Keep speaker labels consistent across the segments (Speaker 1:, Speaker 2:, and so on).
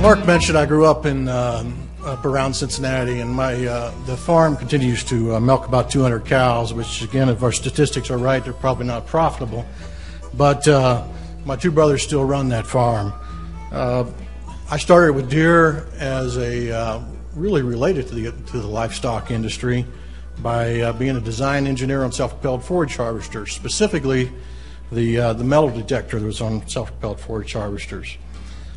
Speaker 1: Mark mentioned I grew up in up around Cincinnati, and the farm continues to milk about 200 cows, which, again, if our statistics are right, they're probably not profitable. But my two brothers still run that farm. I started with Deere as really related to the livestock industry by being a design engineer on self-propelled forage harvesters, specifically the metal detector that was on self-propelled forage harvesters.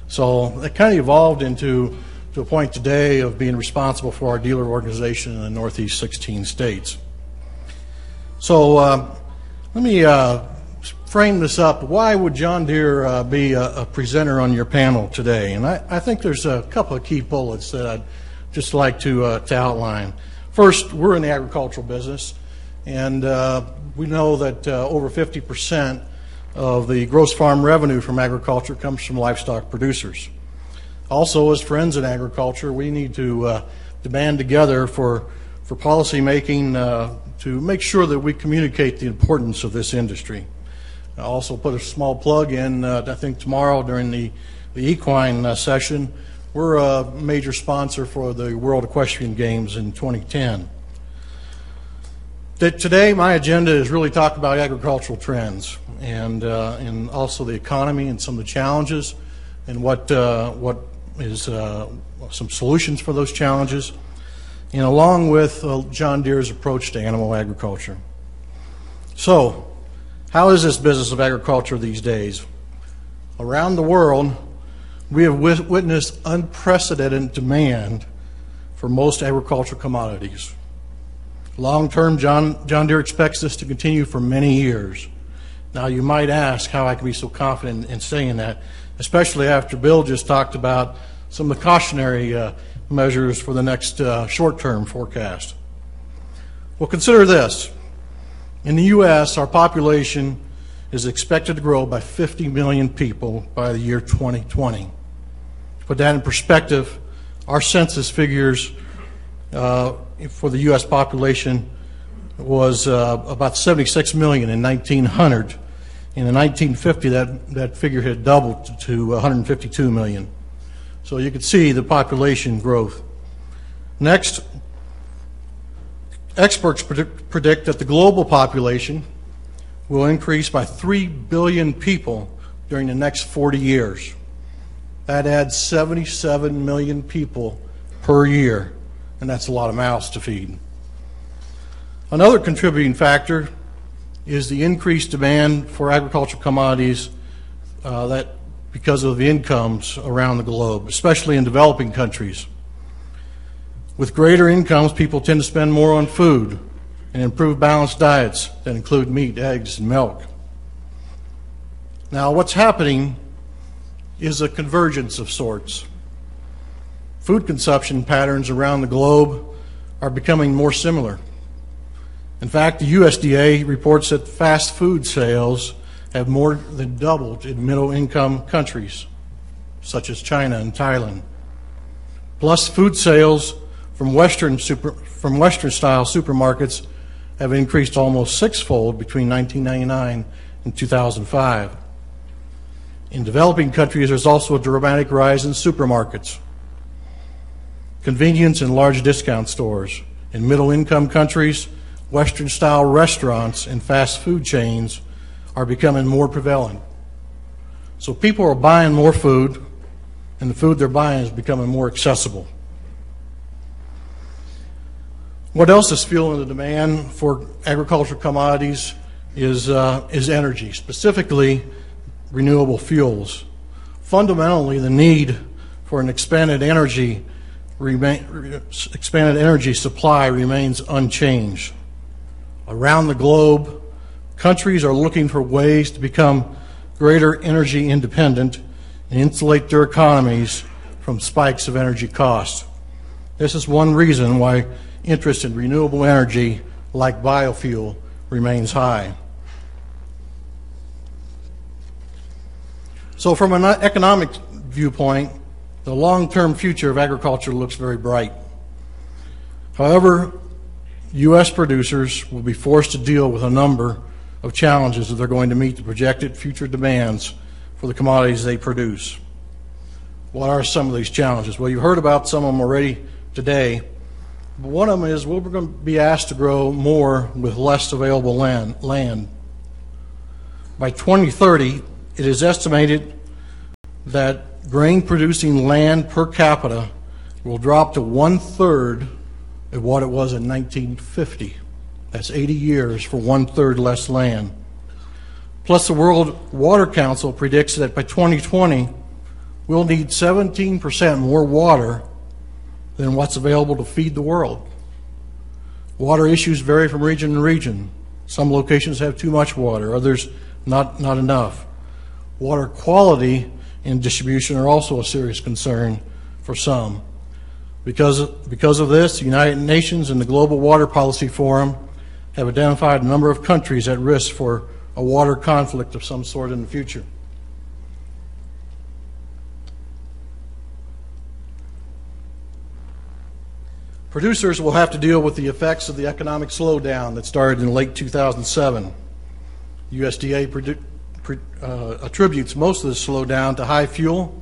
Speaker 1: So it kind of evolved to a point today of being responsible for our dealer organization in the Northeast 16 states. So let me frame this up. Why would John Deere be a presenter on your panel today? And I think there's a couple of key bullets that I'd just like to outline. First, we're in the agricultural business, and we know that over 50% of the gross farm revenue from agriculture comes from livestock producers. Also, as friends in agriculture, we need to band together for policy making to make sure that we communicate the importance of this industry. I also put a small plug in, I think tomorrow during the equine session, we're a major sponsor for the World Equestrian Games in 2010. Today, my agenda is really talk about agricultural trends and also the economy and some of the challenges and what is some solutions for those challenges, and along with John Deere's approach to animal agriculture. So, how is this business of agriculture these days? Around the world, we have witnessed unprecedented demand for most agricultural commodities. Long-term, John Deere expects this to continue for many years. Now, you might ask how I can be so confident in saying that, especially after Bill just talked about some of the cautionary measures for the next short-term forecast. Well, consider this. In the U.S., our population is expected to grow by 50 million people by the year 2020. To put that in perspective, our census figures for the U.S. population was about 76 million in 1900. In 1950, that figure had doubled to 152 million. So you can see the population growth. Next, experts predict that the global population will increase by 3 billion people during the next 40 years. That adds 77 million people per year, and that's a lot of mouths to feed. Another contributing factor is the increased demand for agricultural commodities because of the incomes around the globe, especially in developing countries. With greater incomes, people tend to spend more on food and improve balanced diets that include meat, eggs, and milk. Now, what's happening is a convergence of sorts. Food consumption patterns around the globe are becoming more similar. In fact, the USDA reports that fast food sales have more than doubled in middle-income countries, such as China and Thailand. Plus, food sales from Western-style supermarkets have increased almost sixfold between 1999 and 2005. In developing countries, there's also a dramatic rise in supermarkets, convenience and large discount stores. In middle-income countries, Western-style restaurants and fast food chains are becoming more prevalent. So people are buying more food, and the food they're buying is becoming more accessible. What else is fueling the demand for agricultural commodities is energy, specifically renewable fuels. Fundamentally, the need for an expanded energy supply remains unchanged. Around the globe, countries are looking for ways to become greater energy independent and insulate their economies from spikes of energy costs. This is one reason why interest in renewable energy, like biofuel, remains high. So from an economic viewpoint, the long-term future of agriculture looks very bright. However, U.S. producers will be forced to deal with a number of challenges if they're going to meet the projected future demands for the commodities they produce. What are some of these challenges? Well, you've heard about some of them already today. But one of them is we're going to be asked to grow more with less available land. By 2030, it is estimated that grain-producing land per capita will drop to 1/3 of what it was in 1950. That's 80 years for 1/3 less land. Plus, the World Water Council predicts that by 2020, we'll need 17% more water than what's available to feed the world. Water issues vary from region to region. Some locations have too much water, others not enough. Water quality and distribution are also a serious concern for some. Because of this, the United Nations and the Global Water Policy Forum have identified a number of countries at risk for a water conflict of some sort in the future. Producers will have to deal with the effects of the economic slowdown that started in late 2007. USDA attributes most of the slowdown to high fuel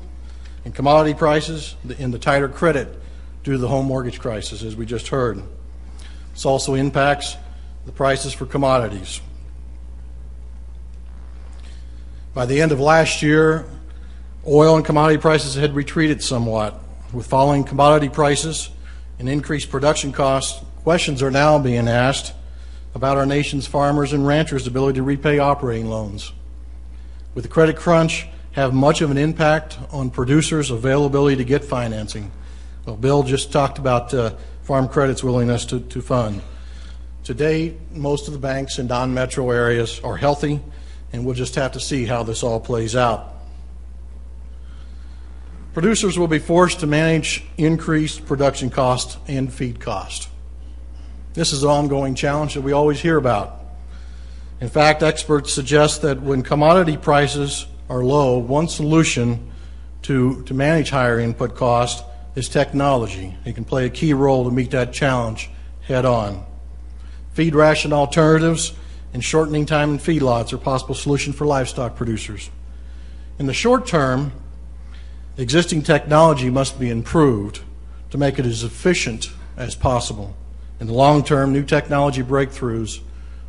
Speaker 1: and commodity prices and the tighter credit due to the home mortgage crisis, as we just heard. This also impacts the prices for commodities. By the end of last year, oil and commodity prices had retreated somewhat. With falling commodity prices and increased production costs, questions are now being asked about our nation's farmers and ranchers' ability to repay operating loans. With the credit crunch have much of an impact on producers' availability to get financing. Well, Bill just talked about Farm Credit's willingness to fund. Today, most of the banks in non-metro areas are healthy, and we'll just have to see how this all plays out. Producers will be forced to manage increased production costs and feed costs. This is an ongoing challenge that we always hear about. In fact, experts suggest that when commodity prices are low, one solution to manage higher input costs is technology. It can play a key role to meet that challenge head on. Feed ration alternatives and shortening time in feedlots are possible solutions for livestock producers. In the short term, existing technology must be improved to make it as efficient as possible. In the long term, new technology breakthroughs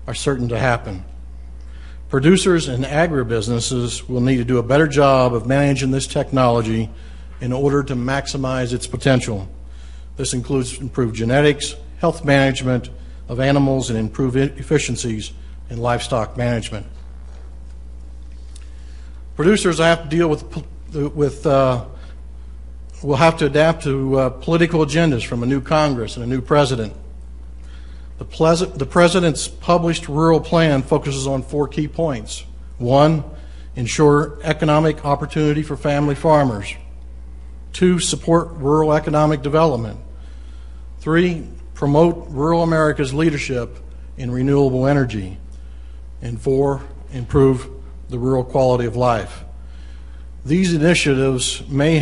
Speaker 1: are certain to happen. Producers and agribusinesses will need to do a better job of managing this technology in order to maximize its potential. This includes improved genetics, health management of animals, and improved efficiencies in livestock management. Producers have to deal will have to adapt to political agendas from a new Congress and a new president. The president's published rural plan focuses on 4 key points. 1, ensure economic opportunity for family farmers. 2, support rural economic development. 3, promote rural America's leadership in renewable energy. And 4, improve the rural quality of life. These initiatives may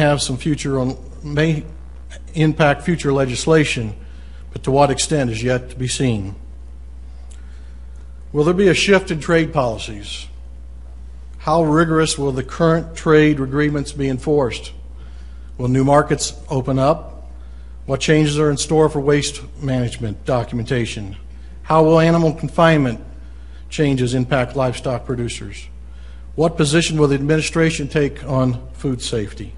Speaker 1: impact future legislation, but to what extent is yet to be seen. Will there be a shift in trade policies? How rigorous will the current trade agreements be enforced? Will new markets open up? What changes are in store for waste management documentation? How will animal confinement changes impact livestock producers? What position will the administration take on food safety?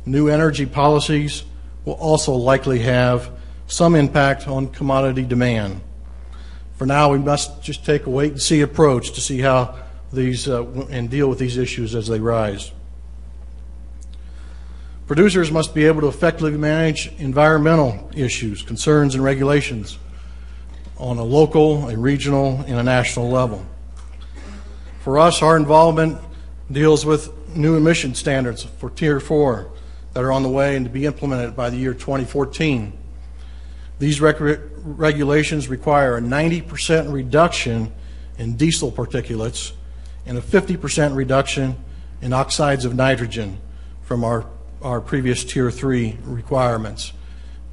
Speaker 1: New energy policies will also likely have some impact on commodity demand. For now, we must just take a wait-and-see approach to see how these and deal with these issues as they rise. Producers must be able to effectively manage environmental issues, concerns, and regulations on a local, a regional, and a national level. For us, our involvement deals with new emission standards for Tier 4 that are on the way and to be implemented by the year 2014. These regulations require a 90% reduction in diesel particulates and a 50% reduction in oxides of nitrogen from our previous Tier 3 requirements.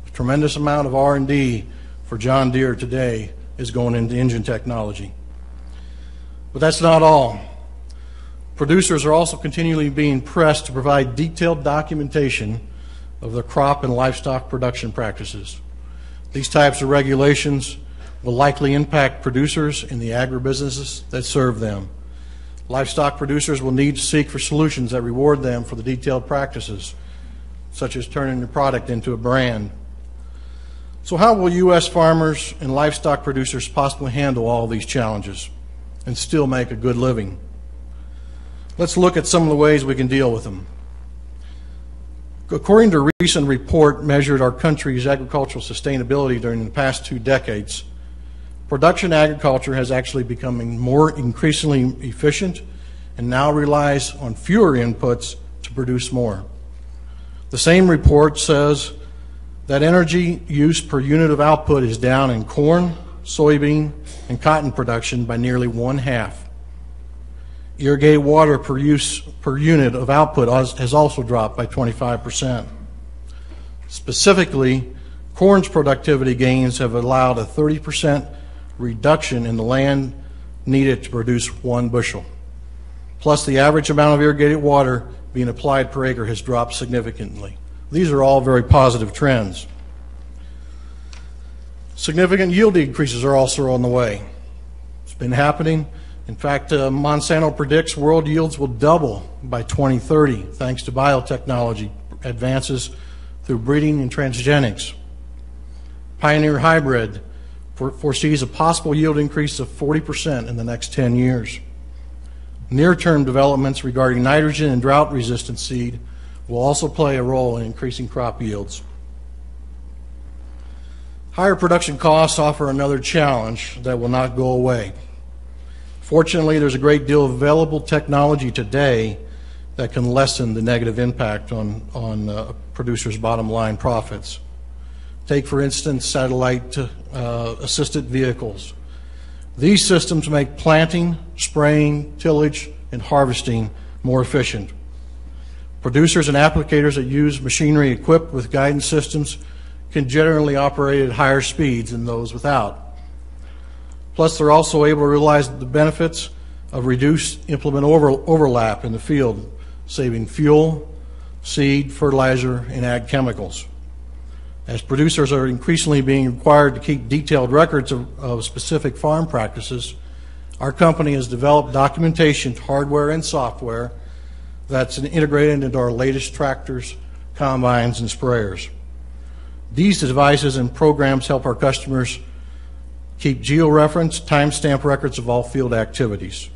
Speaker 1: A tremendous amount of R&D for John Deere today is going into engine technology. But that's not all. Producers are also continually being pressed to provide detailed documentation of their crop and livestock production practices. These types of regulations will likely impact producers in the agribusinesses that serve them. Livestock producers will need to seek for solutions that reward them for the detailed practices, such as turning the product into a brand. So how will U.S. farmers and livestock producers possibly handle all these challenges and still make a good living? Let's look at some of the ways we can deal with them. According to a recent report measured our country's agricultural sustainability during the past 2 decades, production agriculture has actually become more increasingly efficient and now relies on fewer inputs to produce more. The same report says that energy use per unit of output is down in corn, soybean, and cotton production by nearly 1/2. Irrigated water per unit of output has also dropped by 25%. Specifically, corn's productivity gains have allowed a 30% reduction in the land needed to produce 1 bushel. Plus, the average amount of irrigated water being applied per acre has dropped significantly. These are all very positive trends. Significant yield increases are also on the way. It's been happening. In fact, Monsanto predicts world yields will double by 2030 thanks to biotechnology advances through breeding and transgenics. Pioneer Hybrid foresees a possible yield increase of 40% in the next 10 years. Near-term developments regarding nitrogen and drought-resistant seed will also play a role in increasing crop yields. Higher production costs offer another challenge that will not go away. Fortunately, there's a great deal of available technology today that can lessen the negative impact on producers' bottom line profits. Take, for instance, satellite assisted vehicles. These systems make planting, spraying, tillage, and harvesting more efficient. Producers and applicators that use machinery equipped with guidance systems can generally operate at higher speeds than those without. Plus, they're also able to realize the benefits of reduced implement overlap in the field, saving fuel, seed, fertilizer, and ag chemicals. As producers are increasingly being required to keep detailed records of specific farm practices, our company has developed documentation, hardware and software, that's integrated into our latest tractors, combines, and sprayers. These devices and programs help our customers keep georeference, timestamp records of all field activities.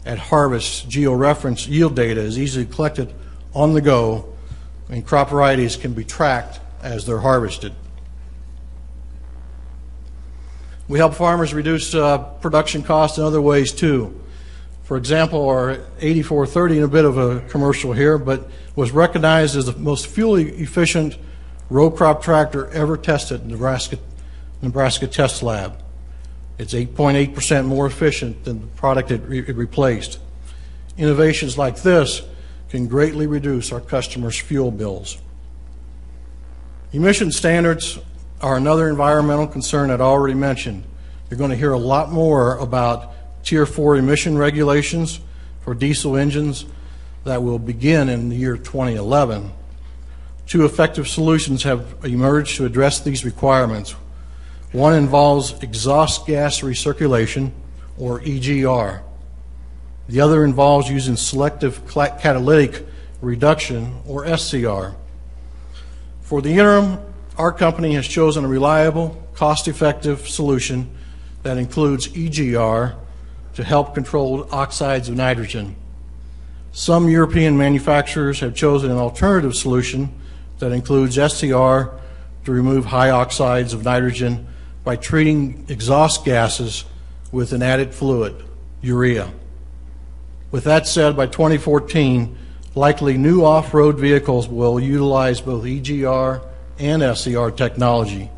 Speaker 1: At harvest, georeference yield data is easily collected on the go, and crop varieties can be tracked as they're harvested. We help farmers reduce production costs in other ways too. For example, our 8430, and a bit of a commercial here, but was recognized as the most fuel efficient row crop tractor ever tested in the Nebraska Test Lab. It's 8.8% more efficient than the product it replaced. Innovations like this can greatly reduce our customers' fuel bills. Emission standards are another environmental concern I'd already mentioned. You're going to hear a lot more about Tier 4 emission regulations for diesel engines that will begin in the year 2011. 2 effective solutions have emerged to address these requirements. One involves exhaust gas recirculation, or EGR. The other involves using selective catalytic reduction, or SCR. For the interim, our company has chosen a reliable, cost-effective solution that includes EGR to help control oxides of nitrogen. Some European manufacturers have chosen an alternative solution that includes SCR to remove high oxides of nitrogen by treating exhaust gases with an added fluid, urea. With that said, by 2014, likely new off-road vehicles will utilize both EGR and SCR technology.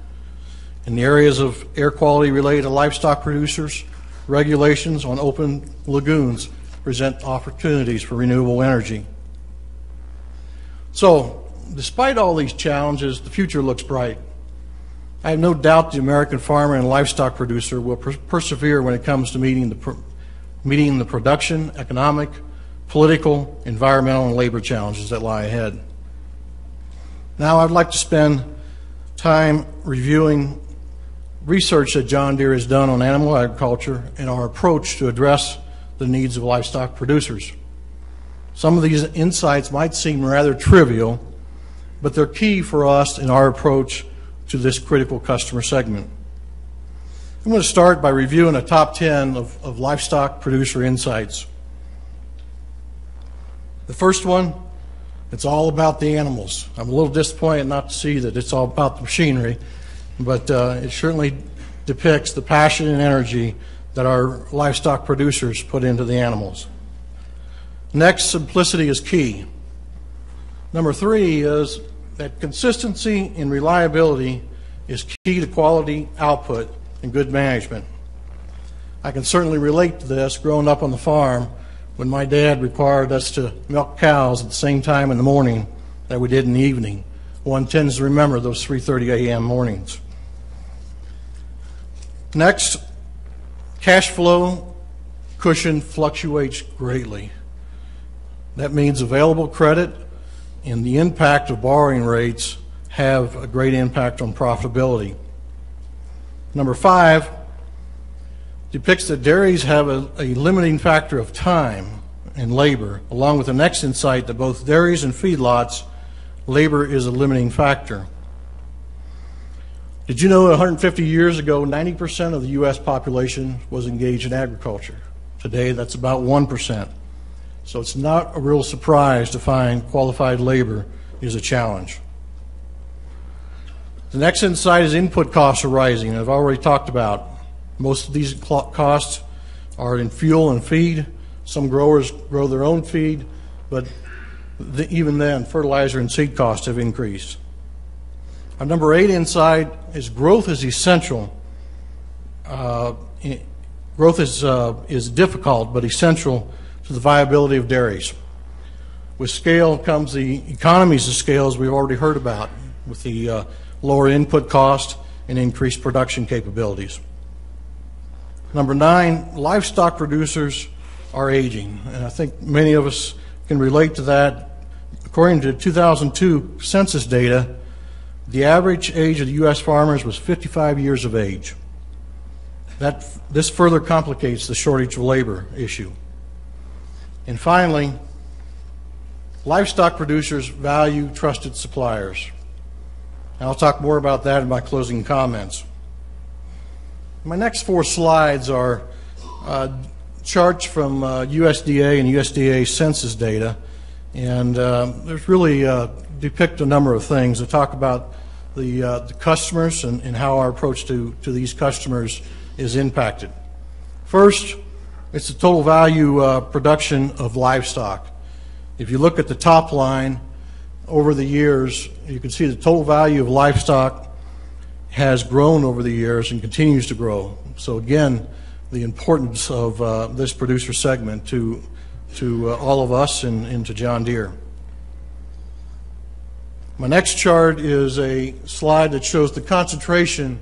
Speaker 1: In the areas of air quality related to livestock producers, regulations on open lagoons present opportunities for renewable energy. So, despite all these challenges, the future looks bright. I have no doubt the American farmer and livestock producer will persevere when it comes to meeting the production, economic, political, environmental, and labor challenges that lie ahead. Now I'd like to spend time reviewing research that John Deere has done on animal agriculture and our approach to address the needs of livestock producers. Some of these insights might seem rather trivial, but they're key for us in our approach to this critical customer segment. I'm going to start by reviewing a top 10 of livestock producer insights. The first one, it's all about the animals. I'm a little disappointed not to see that it's all about the machinery, but it certainly depicts the passion and energy that our livestock producers put into the animals. Next, simplicity is key. Number 3 is that consistency and reliability is key to quality output and good management. I can certainly relate to this growing up on the farm when my dad required us to milk cows at the same time in the morning that we did in the evening. One tends to remember those 3:30 a.m. mornings. Next, cash flow cushion fluctuates greatly. That means available credit and the impact of borrowing rates have a great impact on profitability. Number 5 depicts that dairies have a limiting factor of time and labor, along with the next insight that both dairies and feedlots, labor is a limiting factor. Did you know that 150 years ago, 90% of the U.S. population was engaged in agriculture? Today, that's about 1%. So it's not a real surprise to find qualified labor is a challenge. The next insight is input costs are rising. I've already talked about most of these costs are in fuel and feed. Some growers grow their own feed, but even then, fertilizer and seed costs have increased. Our number 8 insight is growth is essential. Growth is difficult but essential to the viability of dairies. With scale comes the economies of scale, as we've already heard about, with the lower input cost and increased production capabilities. Number 9, livestock producers are aging, and I think many of us can relate to that. According to 2002 census data, the average age of the U.S. farmers was 55 years of age. This further complicates the shortage of labor issue. And finally, livestock producers value trusted suppliers. And I'll talk more about that in my closing comments. My next 4 slides are charts from USDA and USDA census data, and there's really depict a number of things that talk about the customers and how our approach to these customers is impacted. First, it's the total value production of livestock. If you look at the top line over the years, you can see the total value of livestock has grown over the years and continues to grow. So again, the importance of this producer segment to all of us and to John Deere. My next chart is a slide that shows the concentration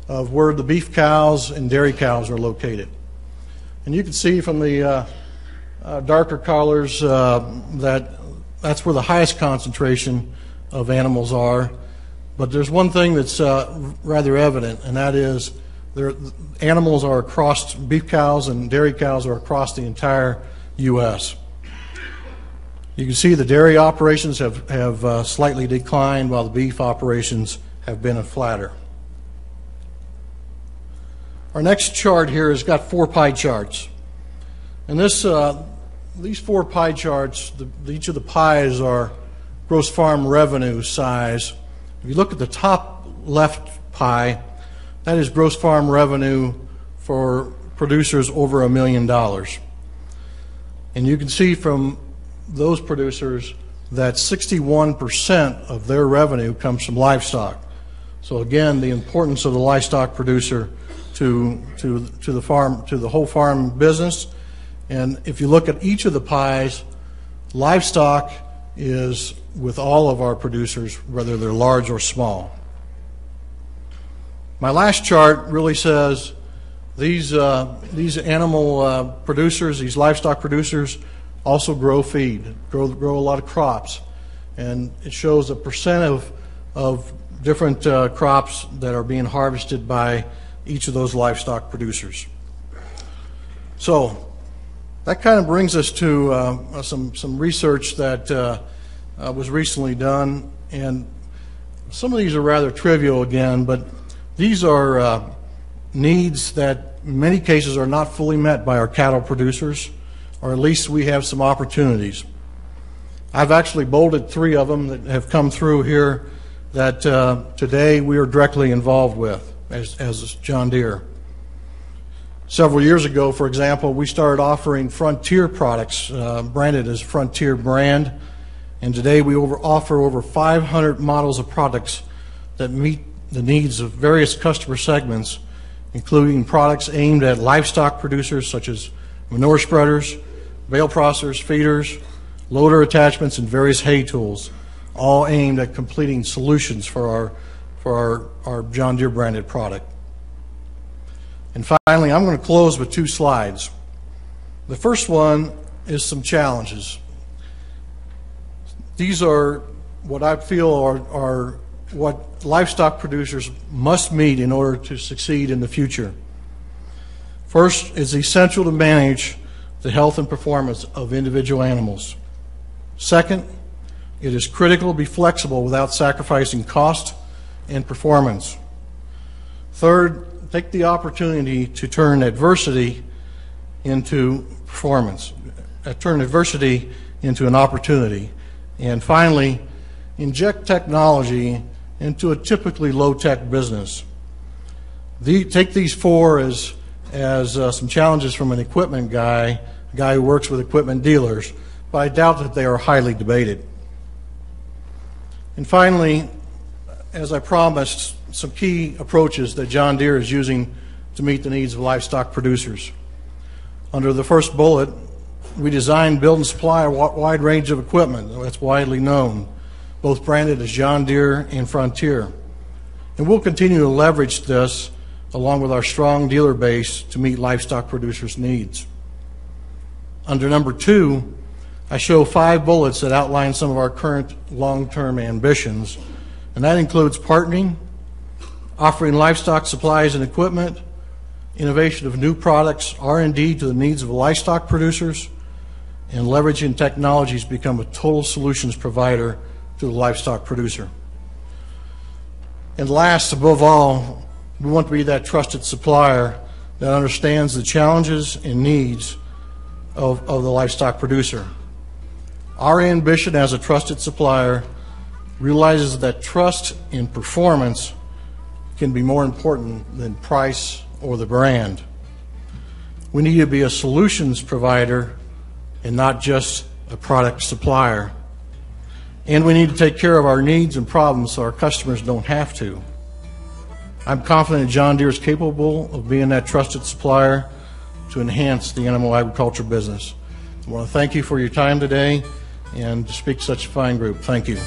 Speaker 1: of where the beef cows and dairy cows are located. And you can see from the darker colors that's where the highest concentration of animals are. But there's one thing that's rather evident, and that is animals are across, beef cows and dairy cows are across the entire U.S. You can see the dairy operations have slightly declined while the beef operations have been flatter. Our next chart here has got 4 pie charts. And these 4 pie charts, each of the pies are gross farm revenue size. If you look at the top left pie, that is gross farm revenue for producers over $1 million. And you can see from those producers that 61% of their revenue comes from livestock. So again, the importance of the livestock producer to the farm, to the whole farm business. And if you look at each of the pies, livestock is with all of our producers, whether they're large or small. My last chart really says these animal producers, these livestock producers, also grow feed, grow a lot of crops. And it shows a percent of different crops that are being harvested by each of those livestock producers. So that kind of brings us to some research that was recently done, and some of these are rather trivial again, but these are needs that in many cases are not fully met by our cattle producers, or at least we have some opportunities. I've actually bolded 3 of them that have come through here that today we are directly involved with as John Deere. Several years ago, for example, we started offering Frontier products branded as Frontier brand, and today we offer over 500 models of products that meet the needs of various customer segments, including products aimed at livestock producers such as manure spreaders, bale processors, feeders, loader attachments, and various hay tools, all aimed at completing solutions for our John Deere branded product. And finally, I'm going to close with 2 slides. The first one is some challenges. These are what I feel are what livestock producers must meet in order to succeed in the future. First, it's essential to manage the health and performance of individual animals. Second, it is critical to be flexible without sacrificing cost and performance. Third, take the opportunity to turn adversity into performance, turn adversity into an opportunity. And finally, inject technology into a typically low-tech business. Take these 4 as some challenges from an equipment guy, a guy who works with equipment dealers, but I doubt that they are highly debated. And finally, as I promised, some key approaches that John Deere is using to meet the needs of livestock producers. Under the first bullet, we design, build, and supply a wide range of equipment that's widely known, both branded as John Deere and Frontier. And we'll continue to leverage this along with our strong dealer base to meet livestock producers' needs. Under number 2, I show 5 bullets that outline some of our current long-term ambitions, and that includes partnering, offering livestock supplies and equipment, innovation of new products, R&D to the needs of livestock producers, and leveraging technologies to become a total solutions provider to the livestock producer. And last, above all, we want to be that trusted supplier that understands the challenges and needs of the livestock producer. Our ambition as a trusted supplier realizes that trust in performance can be more important than price or the brand. We need to be a solutions provider and not just a product supplier. And we need to take care of our needs and problems so our customers don't have to. I'm confident John Deere is capable of being that trusted supplier to enhance the animal agriculture business. I want to thank you for your time today and to speak to such a fine group. Thank you.